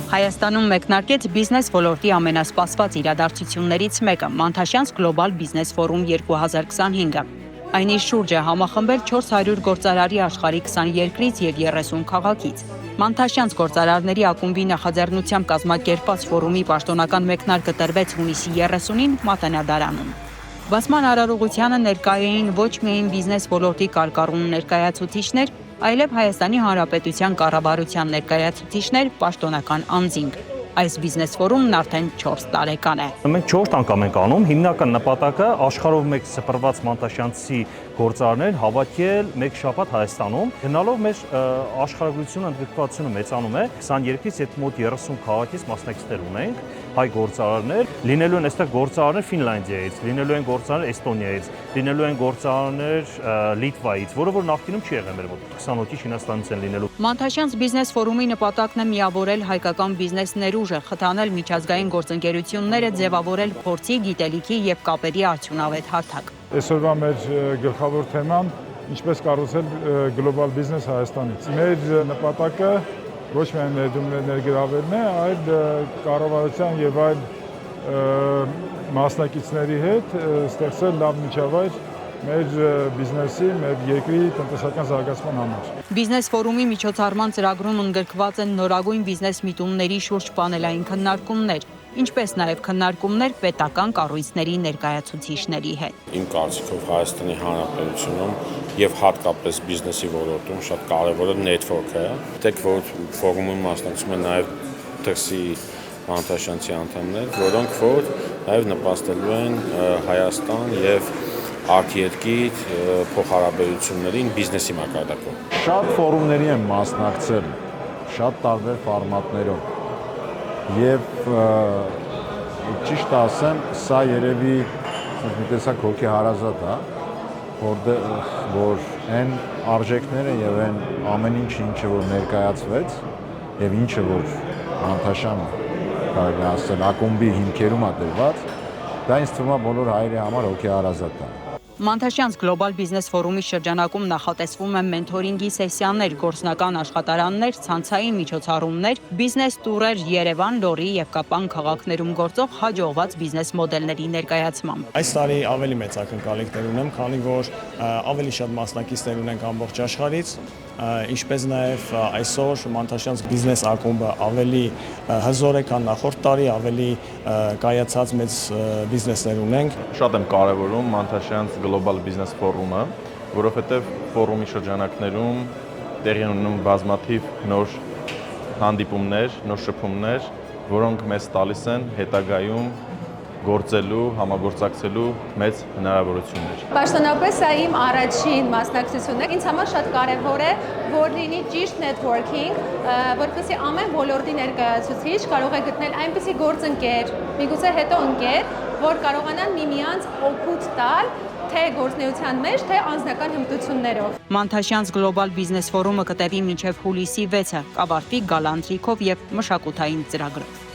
Հայաստանում մեկնարկեց բիզնես ոլորտի ամենասպասված իրադարձություններից մեկը՝ Մանթաշյանց Գլոբալ բիզնես ֆորում 2025-ը։ Այն իր շուրջ է համախմբել 400 գործարարի աշխարհի 20 երկրից եւ 30 քաղաքից։ Մանթաշյանց գործարարների ակումբի նախաձեռնությամբ կազմակերպված ֆորումի պաշտոնական մեկնարկը տրվեց հունիսի 30-ին Մատենադարանում։ Բացման արարողությանը ներկայ էին ոչ միայն բիզնես ոլորտի կարկառուն ներկայացուցիչներ, այլև Հայաստանի Հանրապետության կառավարության ներկայացուցիչներ, պաշտոնական անձինք։ Այս բիզնես ֆորումն արդեն 4 տարեկան է։ Մենք 4 անգամ ենք անում, հիմնական նպատակը աշխարհով մեկ սփռված մանթաշյանցի գործարարներ հավաքել մեկ շաբաթ Հայաստանում։ Գնալով մեր աշխարհագրությունը ընդգրկվածությունը մեծանում է, 22-ից հետ մոտ 30 քաղաքից մասնակիցներ ունենք, հայ գործարարներ, լինելու են այստեղ գործարարներ Ֆինլանդիայից, լինելու են գործարարներ Էստոնիայից, լինելու են գործարարներ Լիտվայից, որը որ նախկինում չի եղել մեր մոտ 20 հոգի Չինաստանից են լինելու։ Մանթաշյանց բիզնես ֆորումի նպատակն է միավորել հայկական բիզնես ներուժը, խթանել միջազգային գործընկերությունները, ձևավորել փորձի, գիտելիքի եւ կապերի արդյունավետ հարթակ։ Այսօրվա մեր գլխավոր թեման ինչպես կառուցել գլոբալ բիզնես Հայաստանից։ Մեր նպատակը ոչ միայն ներգրավելն է, այլ կառավարության եւ այլ մասնակիցների հետ ստեղծել լավ միջավայր մեր բիզնեսի, մեր երկրի տնտեսական զարգացման համար։ Բիզնես ֆորումի միջոցառման ծրագրում ընդգրկված են նորագույն բիզնես միտումների շուրջ պանելային քննարկումներ, ինչպես նաև քննարկումներ պետական կառույցների ներկայացուցիչների հետ։ Իմ կարծիքով Հայաստանի Հանրապետությունում եւ հատկապես բիզնեսի ոլորտում շատ կարեւոր է նետվորքը։ Դեք որ ֆորումում մասնակցում են նաև դրսի Մանթաշյանցի անդամներ, որոնք որ նաև նպաստելու են Հայաստան եւ արտերկիր փոխհարաբերություններին բիզնեսի մակարդակում։ Շատ ֆորումների եմ մասնակցել, շատ տարբեր ֆորմատներով։ Եվ ճիշտ ասեմ, սա երևի մի տեսակ հոգի հարազատ է, որ այն արժեքները եւ այն ամեն ինչը որ ներկայացվեց եւ ինչը որ Մանթաշյանը կարելի ասել ակումբի հիմքերում է դրված, դա ինձ թվում է բոլոր հայերի համար հոգի հարազատ է։ Մանթաշյանց Գլոբալ բիզնես ֆորումի շրջանակում նախատեսվում են մենթորինգի սեսիաներ, գործնական աշխատարաններ, ցանցային միջոցառումներ, բիզնես տուրեր Երևան, Լոռի եւ Կապան քաղաքներում գործող հաջողված բիզնես մոդելների ներկայացմամբ։ Այս տարի ավելի մեծ ակնկալիքներ ունեմ, քանի որ ավելի շատ մասնակիցներ ունենք ամբողջ աշխարհից, ինչպես նաև այսօր Մանթաշյանց բիզնես ակումբը ավելի հզոր է, քան նախորդ տարի, ավելի կայացած մեծ բիզնեսներ ունենք։ Շատ եմ կարևորում Մանթաշյանց Գլոբալ բիզնես ֆորումը, որովհետև ֆորումի շրջանակներում տեղի ունենում բազմաթիվ նոր հանդիպումներ, նոր շփումներ, որոնք մեզ տալիս են հետագայում գործելու, համագործակցելու մեծ հնարավորություններ։ Պաշտոնապես սա իմ առաջին մասնակցությունն է։ Ինձ համար շատ կարևոր է, որ լինի ճիշտ նեթվորքինգ, որպեսզի ամեն ոլորտի ներկայացուցիչ կարող է գտնել այնպիսի գործընկեր, միգուցե հետո ընկեր, որ կարողանան միմյանց օգուտ տալ թե գործնեության մեջ, թե անձնական հմտություններով։ Մանթաշյանց Գլոբալ բիզնես ֆորումը կտևի մինչև հուլիսի 6-ը, կավարտվի գալանտրիկով եւ մշակութային ծրագրով։